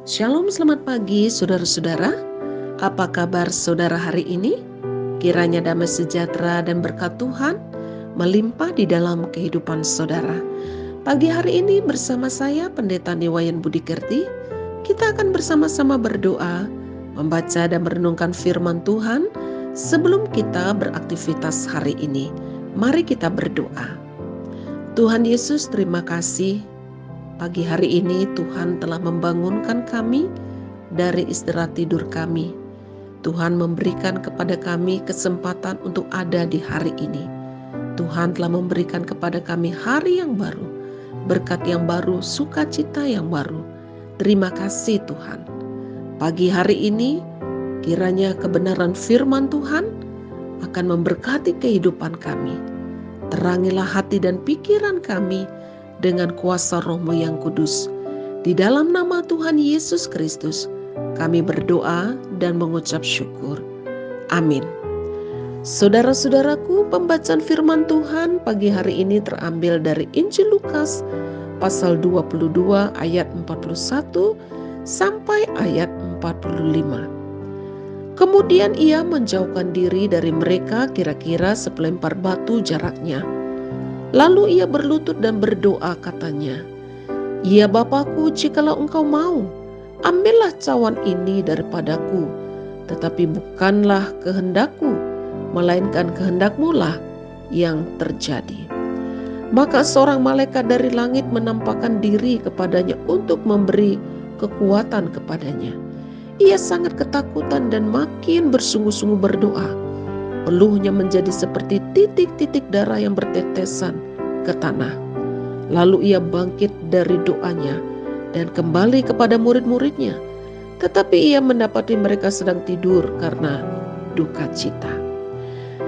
Shalom, selamat pagi saudara-saudara. Apa kabar saudara hari ini? Kiranya damai sejahtera dan berkat Tuhan melimpah di dalam kehidupan saudara. Pagi hari ini bersama saya Pendeta Niwayan Budi Kerti, kita akan bersama-sama berdoa, membaca dan merenungkan firman Tuhan sebelum kita beraktivitas hari ini. Mari kita berdoa. Tuhan Yesus, terima kasih. Pagi hari ini Tuhan telah membangunkan kami dari istirahat tidur kami. Tuhan memberikan kepada kami kesempatan untuk ada di hari ini. Tuhan telah memberikan kepada kami hari yang baru, berkat yang baru, sukacita yang baru. Terima kasih Tuhan. Pagi hari ini kiranya kebenaran firman Tuhan akan memberkati kehidupan kami. Terangilah hati dan pikiran kami dengan kuasa Roh-Mu yang kudus. Di dalam nama Tuhan Yesus Kristus, kami berdoa dan mengucap syukur. Amin. Saudara-saudaraku, pembacaan firman Tuhan pagi hari ini terambil dari Injil Lukas pasal 22 ayat 41 sampai ayat 45. Kemudian ia menjauhkan diri dari mereka kira-kira sepelempar batu jaraknya. Lalu ia berlutut dan berdoa katanya, "Ya Bapakku, jikalau engkau mau, ambillah cawan ini daripadaku, tetapi bukanlah kehendakku, melainkan kehendak-Mu lah yang terjadi." Maka seorang malaikat dari langit menampakkan diri kepadanya untuk memberi kekuatan kepadanya. Ia sangat ketakutan dan makin bersungguh-sungguh berdoa. Peluhnya menjadi seperti titik-titik darah yang bertetesan ke tanah. Lalu ia bangkit dari doanya dan kembali kepada murid-muridnya. Tetapi ia mendapati mereka sedang tidur karena duka cita.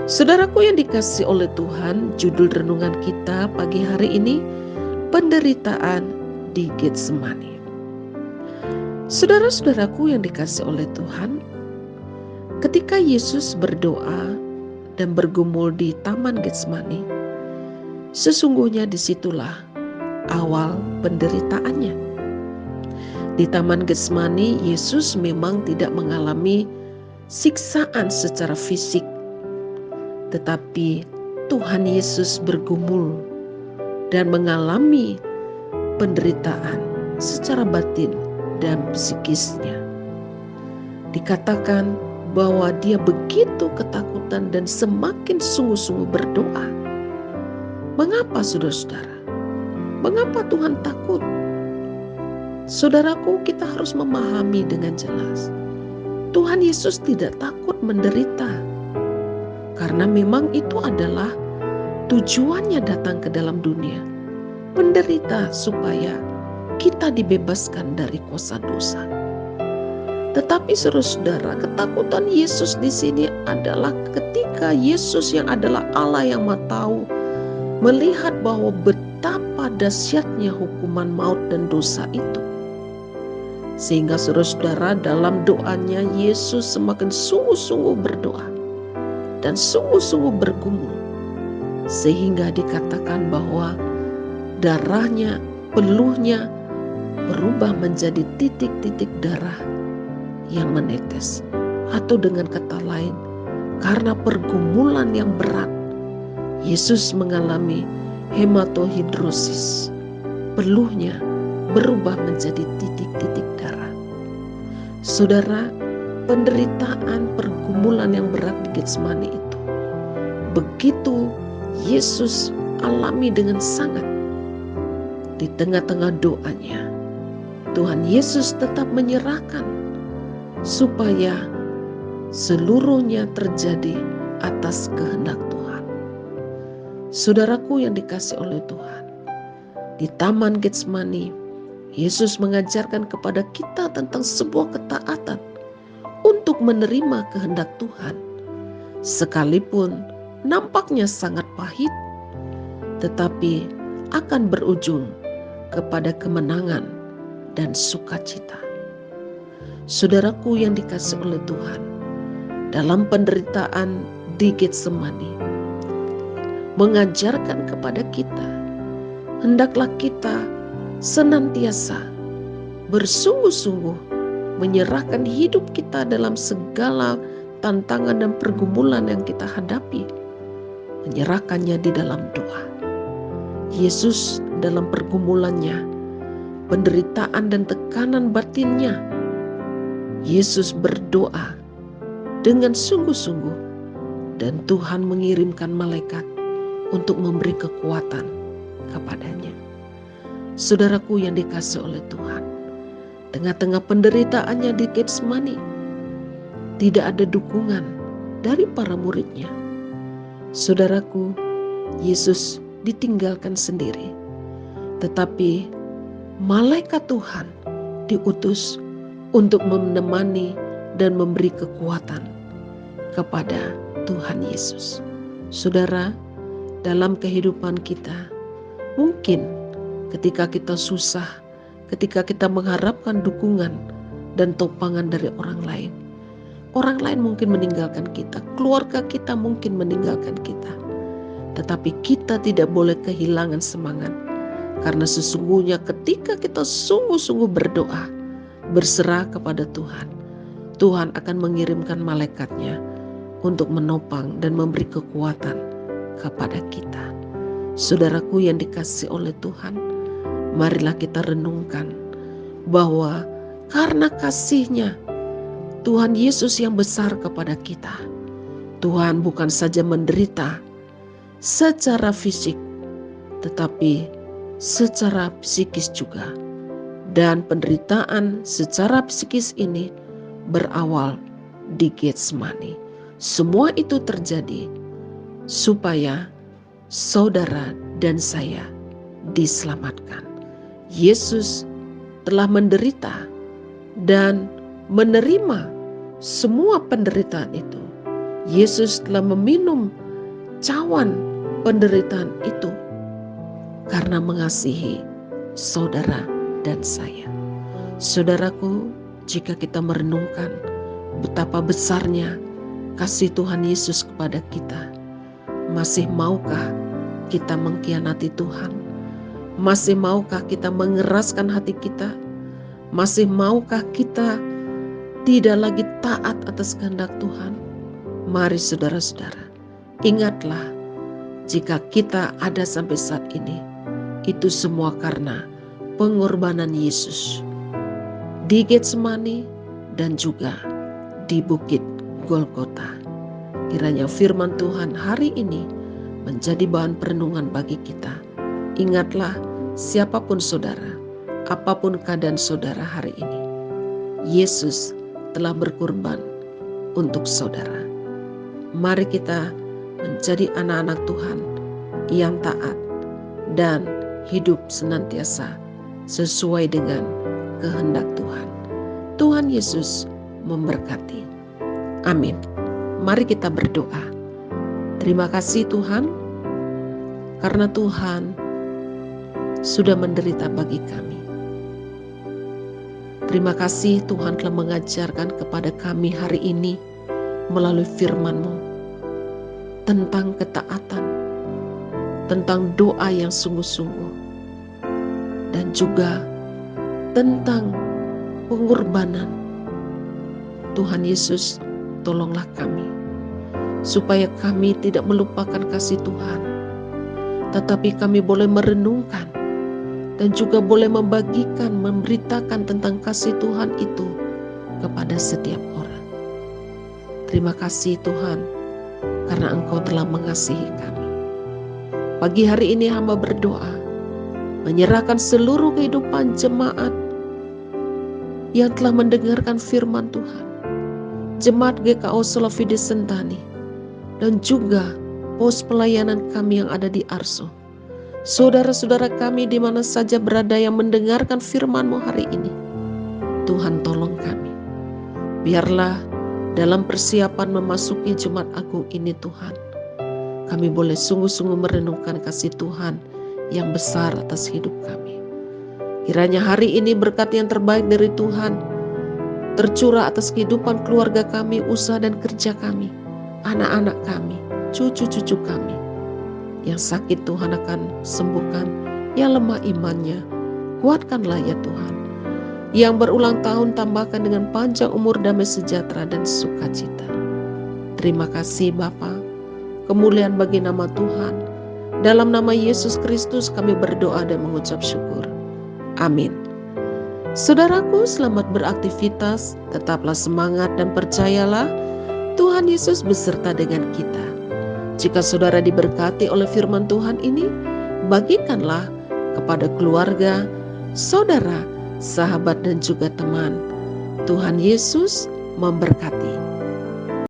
Saudaraku yang dikasihi oleh Tuhan, judul renungan kita pagi hari ini, penderitaan di Getsemani. Saudara-saudaraku yang dikasihi oleh Tuhan, ketika Yesus berdoa dan bergumul di Taman Getsemani, sesungguhnya disitulah awal penderitaannya. Di Taman Getsemani, Yesus memang tidak mengalami siksaan secara fisik, tetapi Tuhan Yesus bergumul dan mengalami penderitaan secara batin dan psikisnya. Dikatakan bahwa dia begitu ketakutan dan semakin sungguh-sungguh berdoa. Mengapa saudara-saudara? Mengapa Tuhan takut? Saudaraku, kita harus memahami dengan jelas. Tuhan Yesus tidak takut menderita. Karena memang itu adalah tujuannya datang ke dalam dunia. Menderita supaya kita dibebaskan dari kuasa dosa. Tetapi saudara-saudara, ketakutan Yesus di sini adalah ketika Yesus yang adalah Allah yang Maha Tahu melihat bahwa betapa dahsyatnya hukuman maut dan dosa itu. Sehingga saudara-saudara, dalam doanya Yesus semakin sungguh-sungguh berdoa dan sungguh-sungguh bergumul. Sehingga dikatakan bahwa darahnya, peluhnya berubah menjadi titik-titik darah yang menetes, atau dengan kata lain, karena pergumulan yang berat, Yesus mengalami hematohidrosis. Peluhnya berubah menjadi titik-titik darah. Saudara, penderitaan pergumulan yang berat di Getsemani itu begitu Yesus alami dengan sangat. Di tengah-tengah doanya, Tuhan Yesus tetap menyerahkan supaya seluruhnya terjadi atas kehendak Tuhan. Saudaraku yang dikasihi oleh Tuhan, di Taman Getsemani, Yesus mengajarkan kepada kita tentang sebuah ketaatan untuk menerima kehendak Tuhan. Sekalipun nampaknya sangat pahit, tetapi akan berujung kepada kemenangan dan sukacita. Saudaraku yang dikasihi oleh Tuhan, dalam penderitaan di Getsemani mengajarkan kepada kita, hendaklah kita senantiasa bersungguh-sungguh menyerahkan hidup kita dalam segala tantangan dan pergumulan yang kita hadapi, menyerahkannya di dalam doa. Yesus dalam pergumulannya, penderitaan dan tekanan batinnya, Yesus berdoa dengan sungguh-sungguh, dan Tuhan mengirimkan malaikat untuk memberi kekuatan kepadanya. Saudaraku yang dikasihi oleh Tuhan, tengah-tengah penderitaannya di Getsemani, tidak ada dukungan dari para muridnya. Saudaraku, Yesus ditinggalkan sendiri, tetapi malaikat Tuhan diutus untuk menemani dan memberi kekuatan kepada Tuhan Yesus. Saudara, dalam kehidupan kita, mungkin ketika kita susah, ketika kita mengharapkan dukungan dan topangan dari orang lain mungkin meninggalkan kita, keluarga kita mungkin meninggalkan kita. Tetapi kita tidak boleh kehilangan semangat, karena sesungguhnya ketika kita sungguh-sungguh berdoa, berserah kepada Tuhan, Tuhan akan mengirimkan malaikatnya untuk menopang dan memberi kekuatan kepada kita. Saudaraku yang dikasihi oleh Tuhan, marilah kita renungkan bahwa karena kasih-Nya Tuhan Yesus yang besar kepada kita, Tuhan bukan saja menderita secara fisik, tetapi secara psikis juga. Dan penderitaan secara psikis ini berawal di Getsemani. Semua itu terjadi supaya saudara dan saya diselamatkan. Yesus telah menderita dan menerima semua penderitaan itu. Yesus telah meminum cawan penderitaan itu karena mengasihi saudara dan saya. Saudaraku, jika kita merenungkan betapa besarnya kasih Tuhan Yesus kepada kita, masih maukah kita mengkhianati Tuhan? Masih maukah kita mengeraskan hati kita? Masih maukah kita tidak lagi taat atas kehendak Tuhan? Mari saudara-saudara, ingatlah, jika kita ada sampai saat ini, itu semua karena pengorbanan Yesus di Getsemani dan juga di Bukit Golgota. Kiranya firman Tuhan hari ini menjadi bahan perenungan bagi kita. Ingatlah, siapapun saudara, apapun keadaan saudara hari ini, Yesus telah berkorban untuk saudara. Mari kita menjadi anak-anak Tuhan yang taat dan hidup senantiasa sesuai dengan kehendak Tuhan. Tuhan Yesus memberkati. Amin. Mari kita berdoa. Terima kasih Tuhan, karena Tuhan sudah menderita bagi kami. Terima kasih Tuhan telah mengajarkan kepada kami hari ini melalui firman-Mu tentang ketaatan, tentang doa yang sungguh-sungguh, dan juga tentang pengorbanan. Tuhan Yesus, tolonglah kami supaya kami tidak melupakan kasih Tuhan, tetapi kami boleh merenungkan dan juga boleh membagikan, memberitakan tentang kasih Tuhan itu kepada setiap orang. Terima kasih Tuhan, karena Engkau telah mengasihi kami. Pagi hari ini hamba berdoa, menyerahkan seluruh kehidupan jemaat yang telah mendengarkan firman Tuhan, Jemaat GKO Solofide Sentani, dan juga pos pelayanan kami yang ada di Arso. Saudara-saudara kami di mana saja berada yang mendengarkan firman-Mu hari ini, Tuhan tolong kami. Biarlah dalam persiapan memasuki Jumat Agung ini Tuhan, kami boleh sungguh-sungguh merenungkan kasih Tuhan yang besar atas hidup kami. Kiranya hari ini berkat yang terbaik dari Tuhan tercurah atas kehidupan keluarga kami, usaha dan kerja kami, anak-anak kami, cucu-cucu kami. Yang sakit Tuhan akan sembuhkan, yang lemah imannya kuatkanlah ya Tuhan. Yang berulang tahun tambahkan dengan panjang umur, damai sejahtera, dan sukacita. Terima kasih Bapa. Kemuliaan bagi nama Tuhan. Dalam nama Yesus Kristus kami berdoa dan mengucap syukur. Amin. Saudaraku, selamat beraktivitas, tetaplah semangat dan percayalah Tuhan Yesus beserta dengan kita. Jika saudara diberkati oleh firman Tuhan ini, bagikanlah kepada keluarga, saudara, sahabat, dan juga teman. Tuhan Yesus memberkati.